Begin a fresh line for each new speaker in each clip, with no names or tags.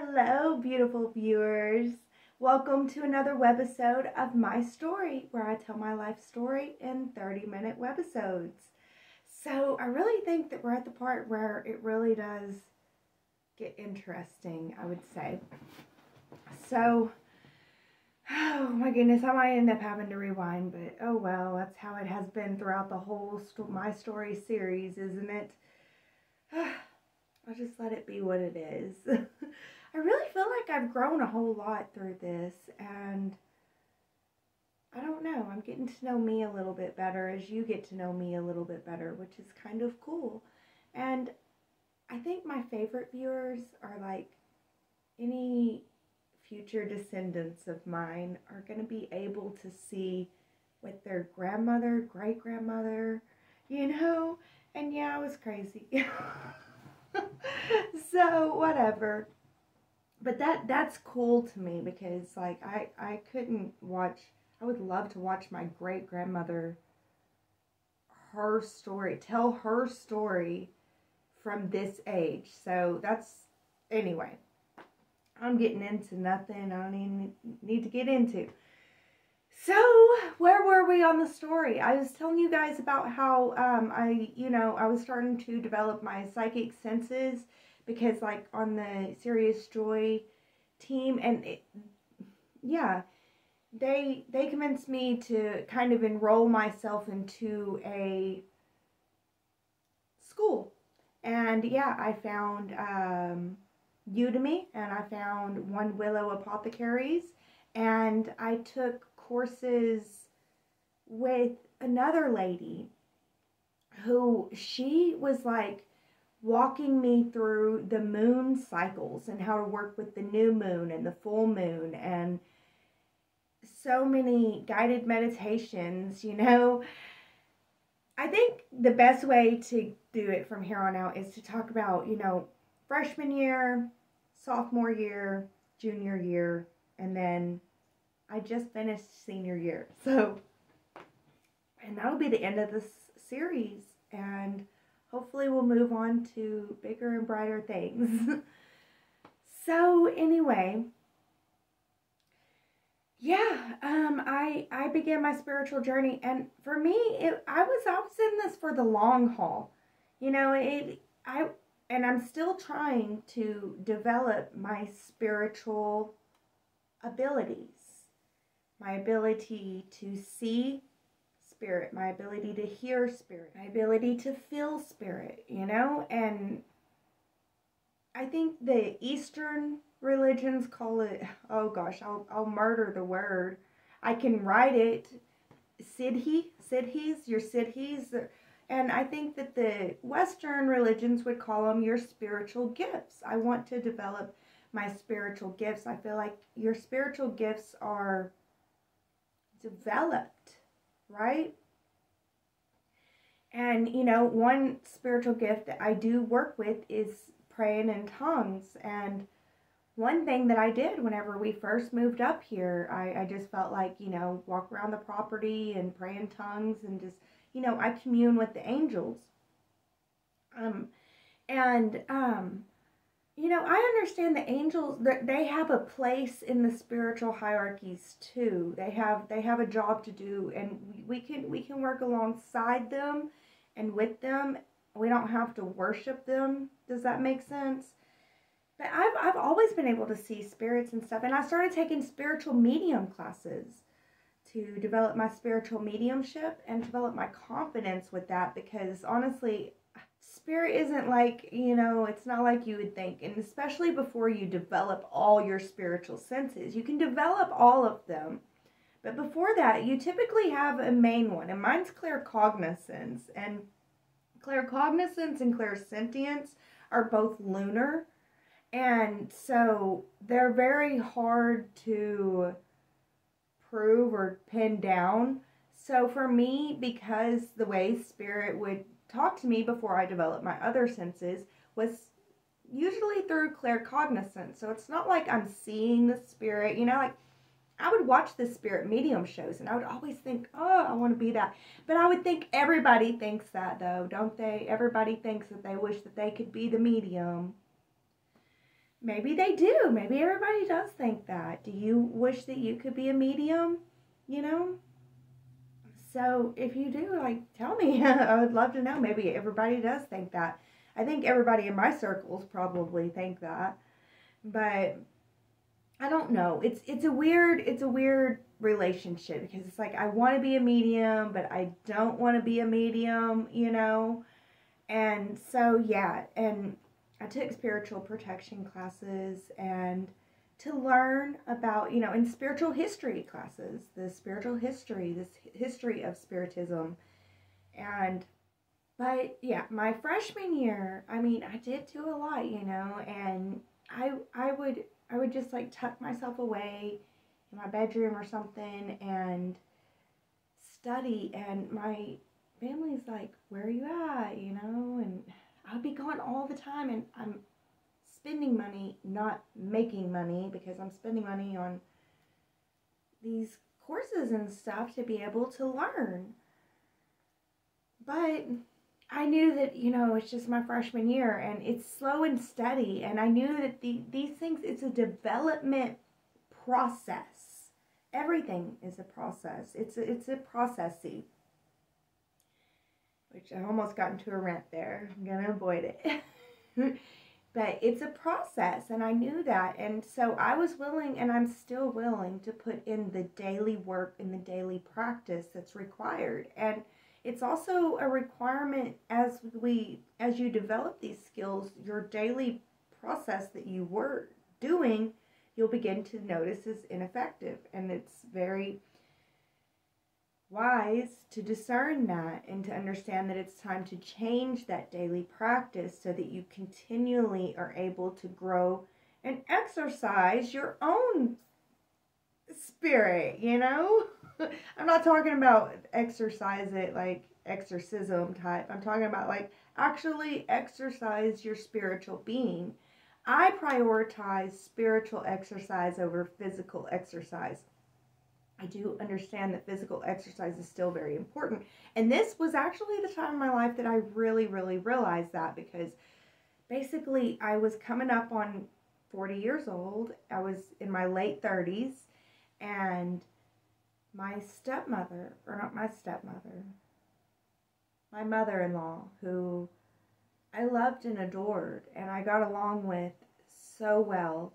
Hello, beautiful viewers. Welcome to another webisode of my story, where I tell my life story in 30-minute webisodes. So I really think that we're at the part where it really does get interesting, I would say. So, oh my goodness, I might end up having to rewind, but oh well, that's how it has been throughout the whole My Story series, isn't it? I'll just let it be what it is. I really feel like I've grown a whole lot through this, and I don't know, I'm getting to know me a little bit better as you get to know me a little bit better, which is kind of cool. And I think my favorite viewers are like any future descendants of mine are going to be able to see with their grandmother, great-grandmother, and yeah, I was crazy. So whatever, but that's cool to me because like I couldn't watch. I would love to watch my great-grandmother, tell her story from this age. So that's, anyway, I'm getting into nothing I don't even need to get into. So, where were we on the story? I was telling you guys about how I was starting to develop my psychic senses because, like, on the Serious Joy team, and they convinced me to kind of enroll myself into a school. And yeah, I found Udemy, and I found One Willow Apothecaries, and I took courses with another lady who she was like walking me through the moon cycles and how to work with the new moon and the full moon and so many guided meditations, I think the best way to do it from here on out is to talk about, freshman year, sophomore year, junior year, and then I just finished senior year. So, and that'll be the end of this series, and hopefully we'll move on to bigger and brighter things. So anyway, yeah, I began my spiritual journey, and for me, I was in this for the long haul. And I'm still trying to develop my spiritual abilities. My ability to see spirit, my ability to hear spirit, my ability to feel spirit, and I think the Eastern religions call it, oh gosh, I'll murder the word. I can write it, siddhis, your siddhis, and I think that the Western religions would call them your spiritual gifts. I want to develop my spiritual gifts. I feel like your spiritual gifts are developed, right? And one spiritual gift that I do work with is praying in tongues. And one thing that I did whenever we first moved up here, I just felt like, walk around the property and pray in tongues and just, I commune with the angels. I understand the angels, they have a place in the spiritual hierarchies too. They have a job to do, and we can work alongside them and with them. We don't have to worship them. Does that make sense? But I've always been able to see spirits and stuff, and I started taking spiritual medium classes to develop my spiritual mediumship and develop my confidence with that, because honestly, spirit isn't like, it's not like you would think. And especially before you develop all your spiritual senses, you can develop all of them. But before that, you typically have a main one. And mine's claircognizance. And claircognizance and clairsentience are both lunar. And so they're very hard to prove or pin down. So for me, because the way spirit would talk to me before I developed my other senses was usually through claircognizance. So it's not like I'm seeing the spirit, like I would watch the spirit medium shows and I would always think, oh, I want to be that. But I would think everybody thinks that though, don't they? Everybody thinks that they wish that they could be the medium. maybe they do. Maybe everybody does think that. Do you wish that you could be a medium? You know? So if you do, like, tell me. I would love to know. Maybe everybody does think that. I think everybody in my circles probably think that. But I don't know. It's a weird relationship, because it's like I want to be a medium, but I don't want to be a medium, you know? And so yeah, and I took spiritual protection classes, and to learn about, you know, in spiritual history classes, the spiritual history, this history of spiritism. And but yeah, my freshman year, I mean, I did do a lot, you know, and I would just like tuck myself away in my bedroom or something and study, and my family's like, "Where are you at?" You know, and I'd be gone all the time, and I'm spending money, not making money, because I'm spending money on these courses and stuff to be able to learn. But I knew that, you know, it's just my freshman year, and it's slow and steady, and I knew that these things, it's a development process. Everything is a process. It's a processy. Which I almost got into a rant there. I'm going to avoid it. But it's a process, and I knew that. And so I was willing, and I'm still willing, to put in the daily work and the daily practice that's required. And it's also a requirement as you develop these skills, your daily process that you were doing, you'll begin to notice is ineffective. And it's very wise to discern that and to understand that it's time to change that daily practice so that you continually are able to grow and exercise your own spirit, you know? I'm not talking about exercise it like exorcism type. I'm talking about like actually exercise your spiritual being. I prioritize spiritual exercise over physical exercise. I do understand that physical exercise is still very important. And this was actually the time in my life that I really, really realized that, because basically I was coming up on 40 years old. I was in my late 30s, and my stepmother, or not my stepmother, my mother-in-law, who I loved and adored and I got along with so well,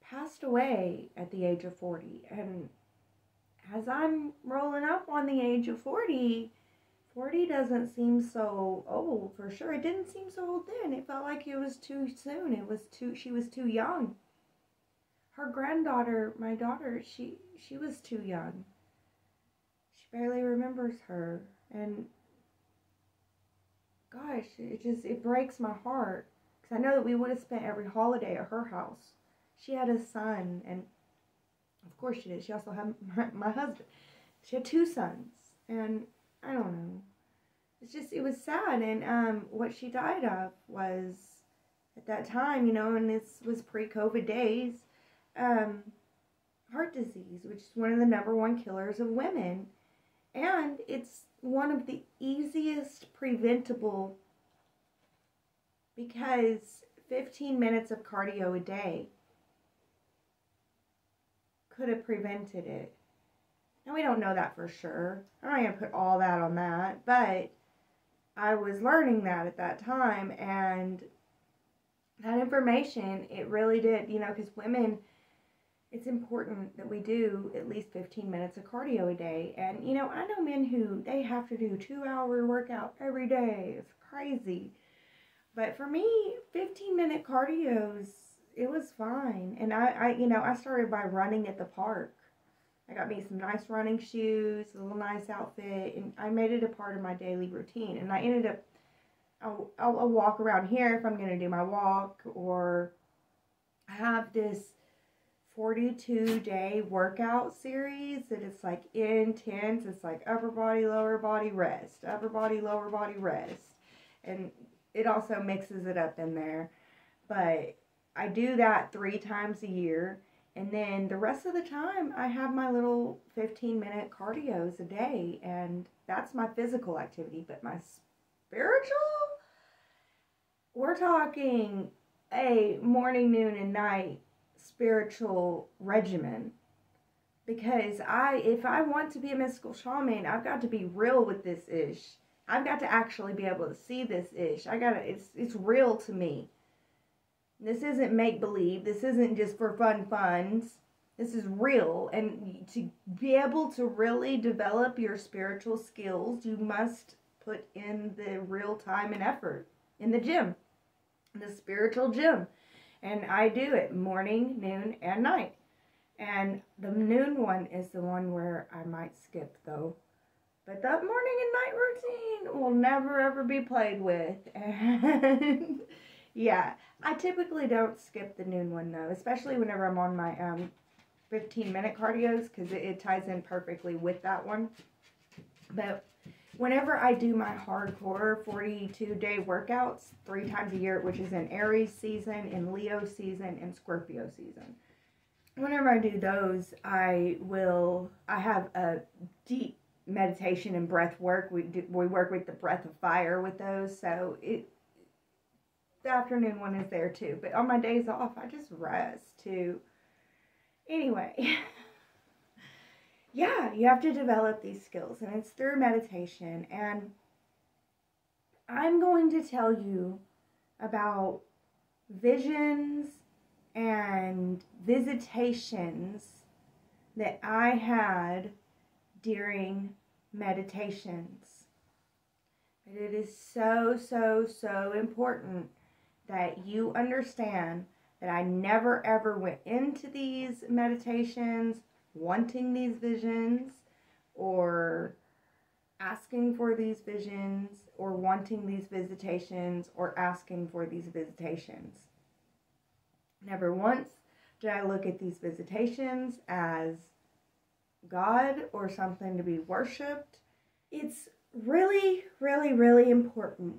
passed away at the age of 40. And as I'm rolling up on the age of 40, 40 doesn't seem so old for sure. It didn't seem so old then. It felt like it was too soon. She was too young. Her granddaughter, my daughter, she was too young. She barely remembers her. And gosh, it breaks my heart, because I know that we would have spent every holiday at her house. She had a son, and of course she did. She also had my husband. She had 2 sons, and I don't know. It was sad. And what she died of was, at that time, you know, and this was pre-COVID days, heart disease, which is one of the #1 killers of women. And it's one of the easiest preventable, because 15 minutes of cardio a day could have prevented it. Now, we don't know that for sure. I'm not going to put all that on that, but I was learning that at that time, and that information, it really did, you know, because women, it's important that we do at least 15 minutes of cardio a day. And, you know, I know men who, they have to do 2-hour workout every day. It's crazy. But for me, 15-minute cardios, it was fine. And I started by running at the park. I got me some nice running shoes, a little nice outfit, and I made it a part of my daily routine. And I ended up, I'll walk around here if I'm going to do my walk, or I have this 42-day workout series that it's like intense. It's like upper body, lower body, rest, upper body, lower body, rest. And it also mixes it up in there. But I do that 3 times a year. And then the rest of the time, I have my little 15-minute cardios a day. And that's my physical activity. But my spiritual, we're talking a morning, noon, and night spiritual regimen. Because if I want to be a mystical shaman, I've got to be real with this ish. I've got to actually be able to see this ish. It's real to me. This isn't make-believe. This isn't just for funds. This is real. And to be able to really develop your spiritual skills, you must put in the real time and effort in the gym, the spiritual gym. And I do it morning, noon, and night. And the noon one is the one where I might skip, though. But that morning and night routine will never, ever be played with. And yeah, I typically don't skip the noon one, though, especially whenever I'm on my 15-minute cardios, because it ties in perfectly with that one. But whenever I do my hardcore 42-day workouts 3 times a year, which is in Aries season, in Leo season, and Scorpio season, whenever I do those, I have a deep meditation and breath work. We work with the breath of fire with those, so the afternoon one is there too. But on my days off, I just rest too. Anyway, yeah, you have to develop these skills, and it's through meditation. And I'm going to tell you about visions and visitations that I had during meditations. But it is so, so, so important that you understand that I never ever went into these meditations wanting these visions or asking for these visions or wanting these visitations or asking for these visitations. Never once did I look at these visitations as God or something to be worshipped. It's really, really, really important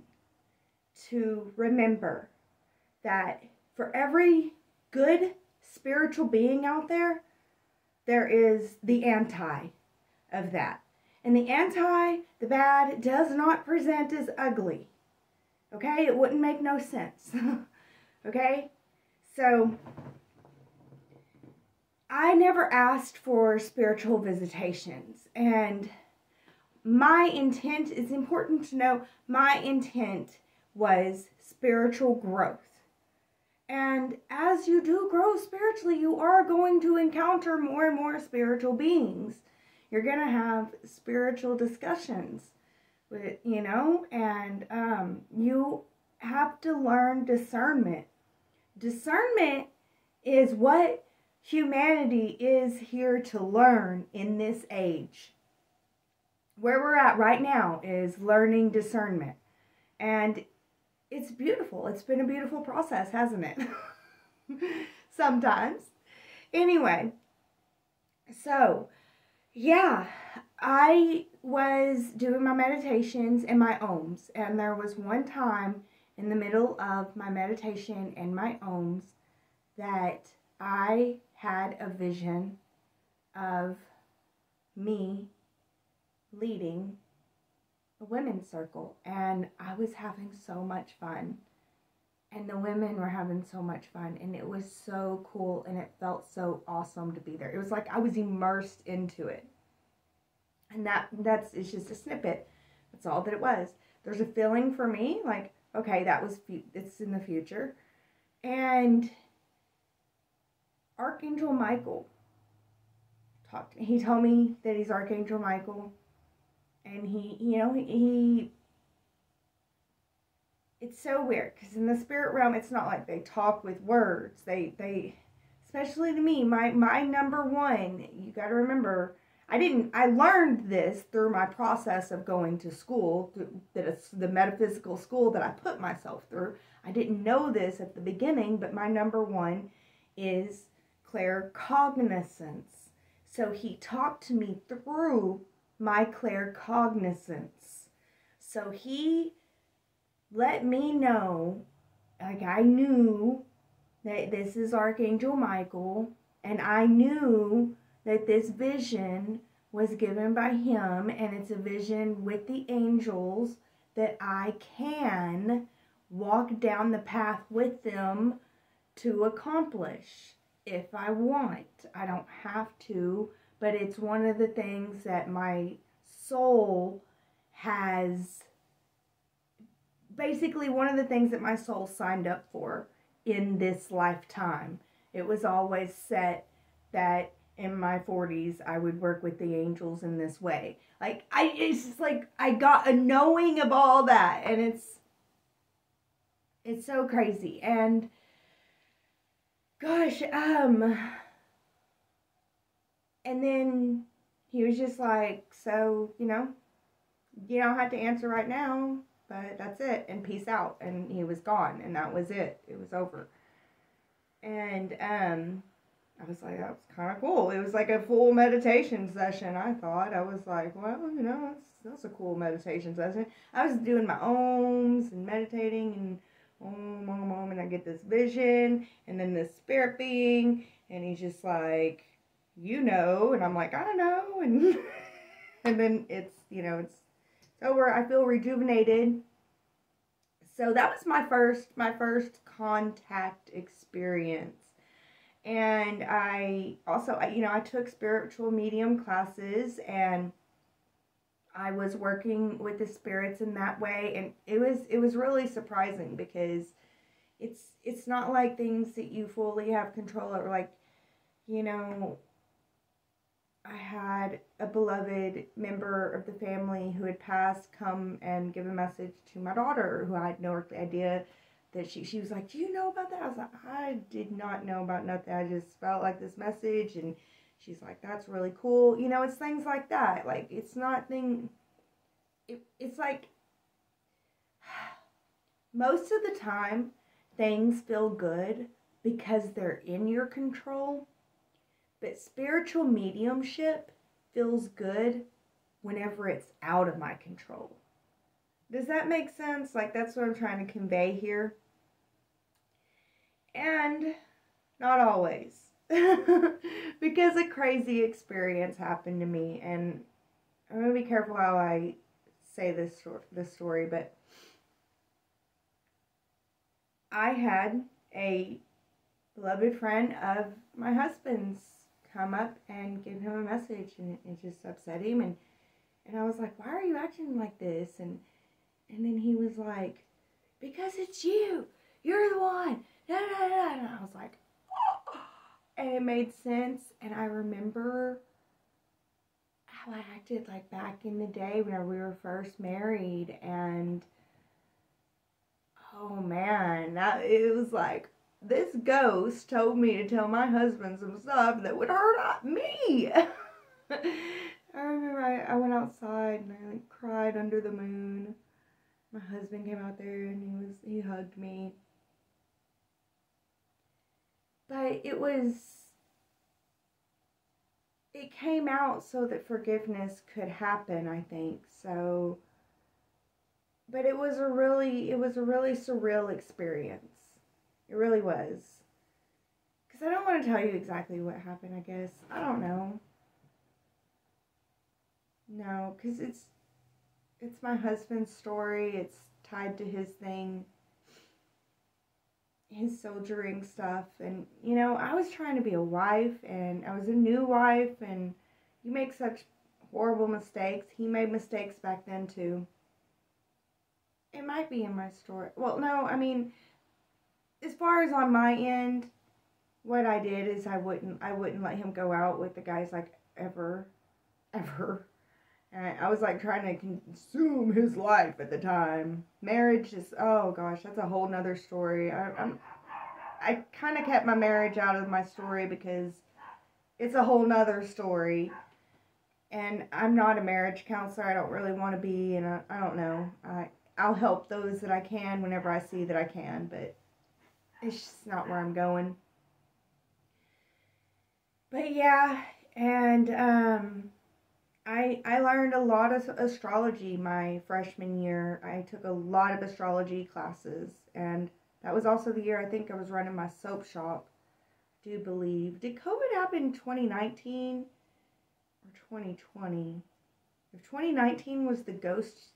to remember that for every good spiritual being out there, there is the anti of that. And the anti, the bad, does not present as ugly. Okay? It wouldn't make no sense. Okay? So, I never asked for spiritual visitations. And my intent, it's important to know, my intent was spiritual growth. And as you do grow spiritually, you are going to encounter more and more spiritual beings. You're going to have spiritual discussions with, and you have to learn discernment. Discernment is what humanity is here to learn in this age. Where we're at right now is learning discernment. And it's beautiful. It's been a beautiful process, hasn't it? Sometimes. Anyway, so, yeah, I was doing my meditations and my ohms, and there was one time in the middle of my meditation and my ohms that I had a vision of me leading a women's circle, and I was having so much fun, and the women were having so much fun, and it was so cool, and it felt so awesome to be there. It was like I was immersed into it, and it's just a snippet. That's all that it was. There's a feeling for me, like, okay, it's in the future, and Archangel Michael talked to me. He told me that he's Archangel Michael. And it's so weird, because in the spirit realm, it's not like they talk with words. They especially to me, my number one, you got to remember, I learned this through my process of going to school, the metaphysical school that I put myself through. I didn't know this at the beginning, but my number one is claircognizance. So he talked to me through my claircognizance. So he let me know, like, I knew that this is Archangel Michael, and I knew that this vision was given by him, and it's a vision with the angels that I can walk down the path with them to accomplish if I want. I don't have to, but it's one of the things that my soul has, basically one of the things that my soul signed up for in this lifetime. It was always set that in my 40s I would work with the angels in this way. Like, it's just like I got a knowing of all that, and it's so crazy. And gosh, and then he was just like, so, you know, you don't have to answer right now, but that's it, and peace out. And he was gone, and that was it. It was over. And I was like, that was kind of cool. It was like a full meditation session, I thought. I was like, well, you know, that's a cool meditation session. I was doing my ohms and meditating, and and I get this vision, and then this spirit being, and he's just like, you know, and I'm like, I don't know, and and then it's, you know, it's over. I feel rejuvenated. So that was my first contact experience. And I also, you know, I took spiritual medium classes, and I was working with the spirits in that way, and it was really surprising, because it's not like things that you fully have control over. Like, you know, I had a beloved member of the family who had passed come and give a message to my daughter, who I had no idea that she was like, do you know about that? I was like, I did not know about nothing. I just felt like this message, and she's like, that's really cool. You know, it's things like that. Like, it's not it's like, most of the time, things feel good because they're in your control. But spiritual mediumship feels good whenever it's out of my control. Does that make sense? Like, that's what I'm trying to convey here. And not always. Because a crazy experience happened to me. And I'm going to be careful how I say this story. But I had a beloved friend of my husband's come up and give him a message, and it just upset him, and I was like, why are you acting like this? And then he was like, because it's you, you're the one, da, da, da. And I was like, oh. And it made sense. And I remember how I acted like back in the day when we were first married, and oh man, it was like, this ghost told me to tell my husband some stuff that would hurt me. I remember I went outside and I like cried under the moon. My husband came out there and he hugged me. But it came out so that forgiveness could happen, I think. So, but it was a really surreal experience. It really was. Because I don't want to tell you exactly what happened, I guess. I don't know. No, because it's my husband's story. It's tied to his thing. His soldiering stuff. And, you know, I was trying to be a wife, and I was a new wife, and you make such horrible mistakes. He made mistakes back then, too. It might be in my story. Well, no, I mean, as far as on my end, what I did is I wouldn't let him go out with the guys, like, ever. And I was like trying to consume his life at the time. Marriage is, oh gosh, that's a whole nother story. I kind of kept my marriage out of my story because it's a whole nother story. And I'm not a marriage counselor. I don't really want to be, and I don't know. I'll help those that I can whenever I see that I can, but it's just not where I'm going. But yeah, and I learned a lot of astrology my freshman year. I took a lot of astrology classes, and that was also the year I think I was running my soap shop, I do believe. Did COVID happen in 2019 or 2020? If 2019 was the ghost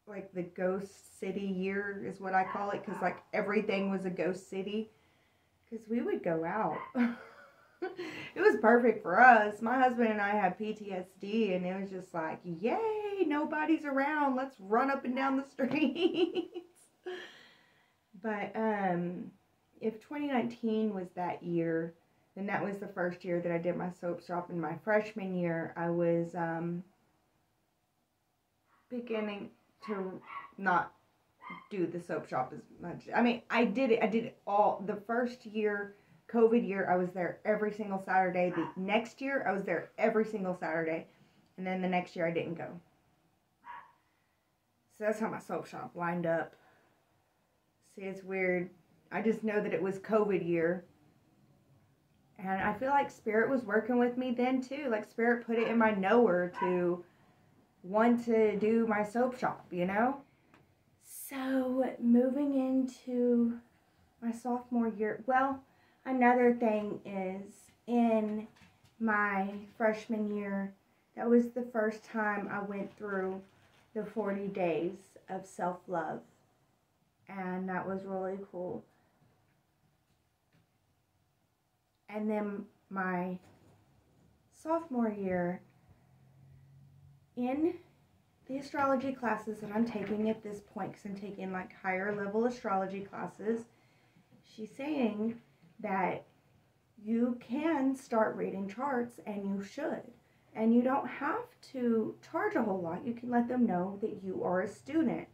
like the ghost city year is what I call it, because like everything was a ghost city, because we would go out. It was perfect for us. My husband and I had PTSD, and it was just like, yay, nobody's around, let's run up and down the streets. But if 2019 was that year, then that was the first year that I did my soap shop. In my freshman year, I was beginning to not do the soap shop as much. I mean, I did it all. The first year, COVID year, I was there every single Saturday. The next year, I was there every single Saturday. And then the next year, I didn't go. So that's how my soap shop lined up. See, it's weird. I just know that it was COVID year. And I feel like Spirit was working with me then too. Like Spirit put it in my knower to want to do my soap shop, you know? So moving into my sophomore year, well, another thing is in my freshman year, that was the first time I went through the 40 days of self-love. And that was really cool. And then my sophomore year, in the astrology classes that I'm taking at this point, because I'm taking like higher level astrology classes, she's saying that you can start reading charts, and you should. And you don't have to charge a whole lot. You can let them know that you are a student.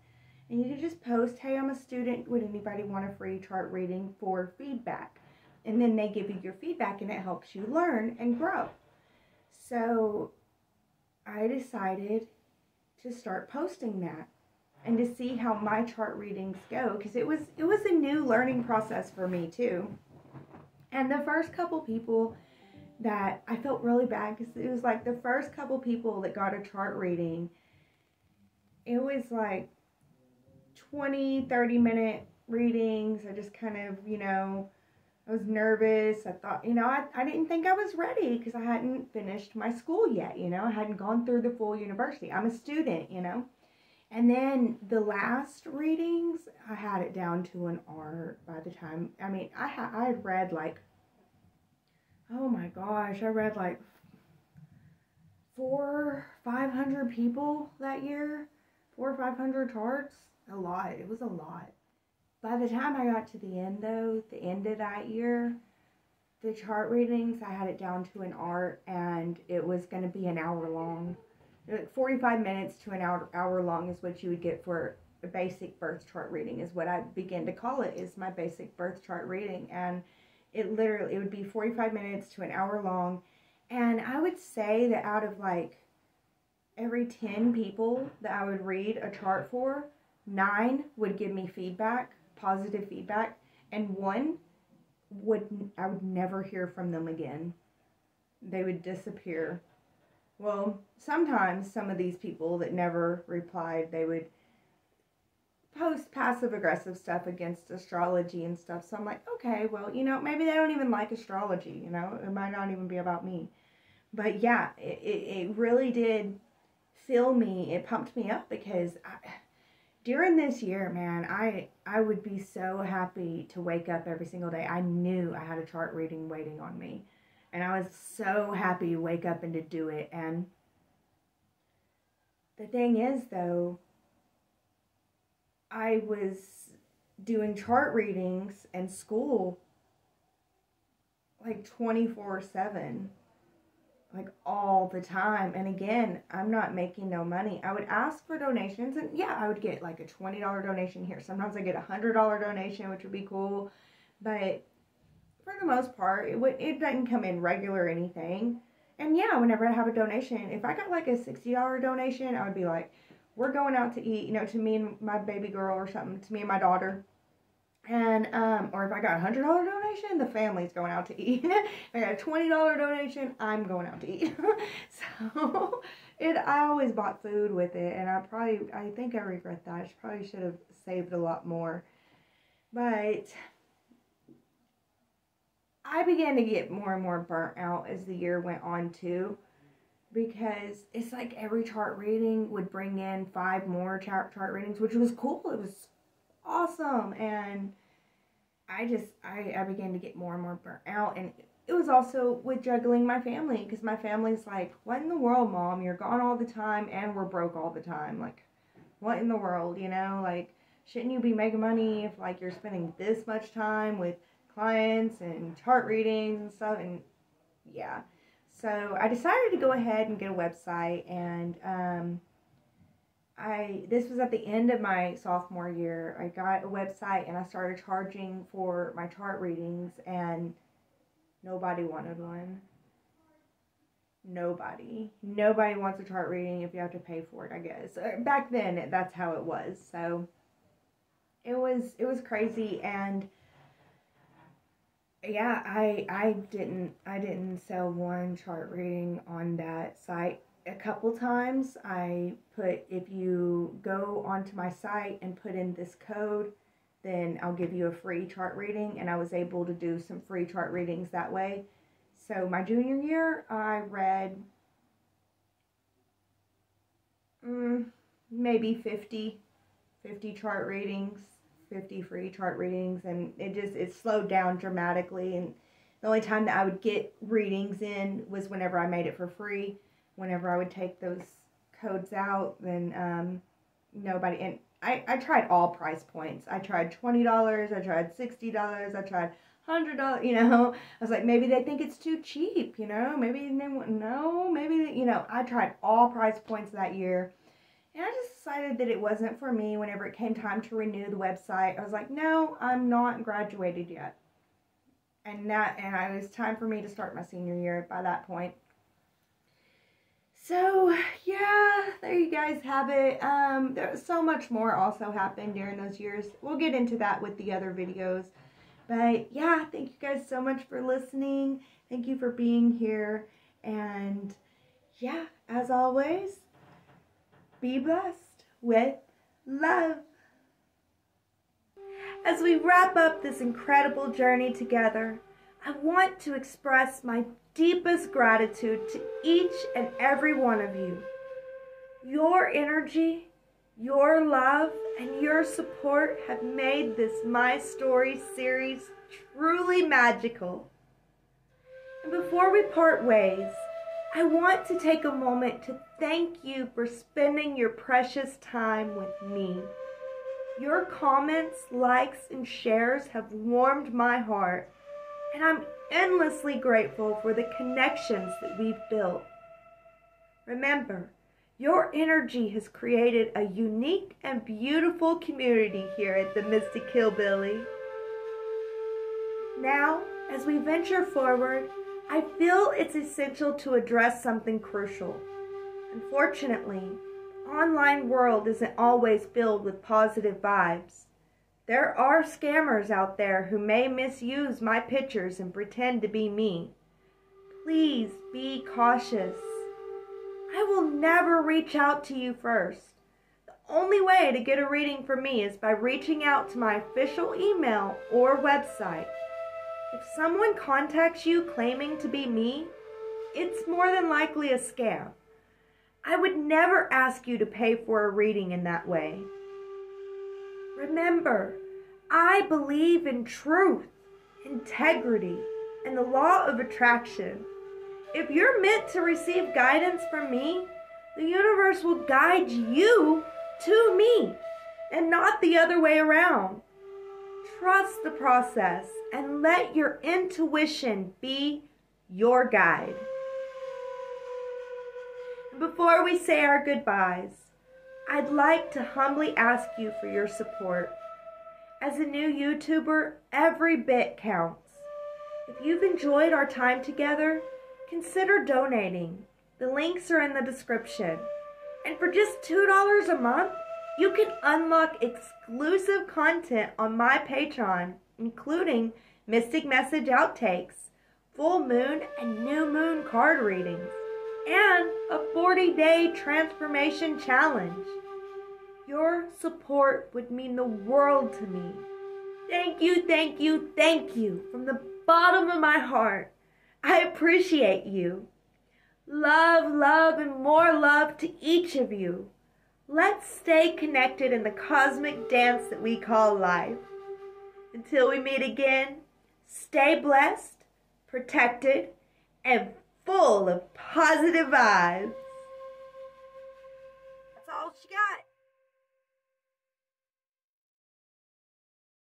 And you can just post, hey, I'm a student. Would anybody want a free chart reading for feedback? And then they give you your feedback, and it helps you learn and grow. So I decided to start posting that and to see how my chart readings go, because it was a new learning process for me too. And the first couple people that I felt really bad, because it was like the first couple people that got a chart reading, it was like 20-30 minute readings. I just kind of, I was nervous. I thought, I didn't think I was ready, because I hadn't finished my school yet, I hadn't gone through the full university. I'm a student, And then the last readings, I had it down to an art by the time. I mean, I had read like, oh my gosh, I read like 400-500 people that year. 400 or 500 charts. A lot. It was a lot. By the time I got to the end, though, the end of that year, the chart readings, I had it down to an art, and it was going to be an hour long. 45 minutes to an hour long is what you would get for a basic birth chart reading, is what I began to call it, is my basic birth chart reading. And it would be 45 minutes to an hour long. And I would say that out of like every 10 people that I would read a chart for, 9 would give me feedback, positive feedback, and 1 I would never hear from them again. They would disappear. Well, sometimes some of these people that never replied, they would post passive-aggressive stuff against astrology and stuff. So I'm like, okay, well, maybe they don't even like astrology, It might not even be about me. But yeah, it really did fill me. It pumped me up, because during this year, man, I would be so happy to wake up every single day. I knew I had a chart reading waiting on me. And I was so happy to wake up and to do it. And the thing is, though, I was doing chart readings in school like 24/7. Like all the time. And again, I'm not making no money. I would ask for donations, and yeah, I would get like a $20 donation here. Sometimes I get a $100 donation, which would be cool. But for the most part, it doesn't come in regular or anything. And yeah, whenever I have a donation, if I got like a $60 donation, I would be like, we're going out to eat, to me and my baby girl or something, to me and my daughter. And, or if I got a $100 donation, the family's going out to eat. If I got a $20 donation, I'm going out to eat. So, I always bought food with it, and I think I regret that. I probably should have saved a lot more. But I began to get more and more burnt out as the year went on, too. because it's like every chart reading would bring in 5 more chart readings, which was cool. It was awesome. And I began to get more and more burnt out. And it was also with juggling my family, because my family's like, what in the world, Mom? You're gone all the time and we're broke all the time. Like, what in the world, you know? Like, shouldn't you be making money if, like, you're spending this much time with clients and chart readings and stuff? And yeah. So I decided to go ahead and get a website, and this was at the end of my sophomore year. I got a website and I started charging for my chart readings, and nobody wanted one. Nobody wants a chart reading if you have to pay for it, I guess. Back then, that's how it was. So it was crazy. And yeah, I didn't sell one chart reading on that site. A couple times I put, if you go onto my site and put in this code, then I'll give you a free chart reading, and I was able to do some free chart readings that way. So my junior year, I read maybe 50 chart readings, 50 free chart readings, and it slowed down dramatically. And the only time that I would get readings in was whenever I made it for free. Whenever I would take those codes out, then nobody. And I tried all price points. I tried $20, I tried $60, I tried $100. You know, I was like, maybe they think it's too cheap. You know, maybe they won't know. Maybe you know. I tried all price points that year, and I just decided that it wasn't for me. Whenever it came time to renew the website, I was like, no, I'm not graduated yet, and it was time for me to start my senior year by that point. So, yeah, there you guys have it. There's so much more also happened during those years. We'll get into that with the other videos. But, yeah, thank you guys so much for listening. Thank you for being here. And, yeah, as always, be blessed with love. As we wrap up this incredible journey together, I want to express my deepest gratitude to each and every one of you. Your energy, your love, and your support have made this My Story series truly magical. And before we part ways, I want to take a moment to thank you for spending your precious time with me. Your comments, likes, and shares have warmed my heart, and I'm endlessly grateful for the connections that we've built. Remember, your energy has created a unique and beautiful community here at the Mystic Hillbilly. Now, as we venture forward, I feel it's essential to address something crucial. Unfortunately, the online world isn't always filled with positive vibes. There are scammers out there who may misuse my pictures and pretend to be me. Please be cautious. I will never reach out to you first. The only way to get a reading from me is by reaching out to my official email or website. If someone contacts you claiming to be me, it's more than likely a scam. I would never ask you to pay for a reading in that way. Remember, I believe in truth, integrity, and the law of attraction. If you're meant to receive guidance from me, the universe will guide you to me, and not the other way around. Trust the process and let your intuition be your guide. Before we say our goodbyes, I'd like to humbly ask you for your support. As a new YouTuber, every bit counts. If you've enjoyed our time together, consider donating. The links are in the description. And for just $2 a month, you can unlock exclusive content on my Patreon, including Mystic Message outtakes, full moon and new moon card readings, and a 40-day transformation challenge. Your support would mean the world to me. Thank you, thank you, thank you from the bottom of my heart. I appreciate you. Love, love, and more love to each of you. Let's stay connected in the cosmic dance that we call life. Until we meet again, stay blessed, protected, and full of positive vibes.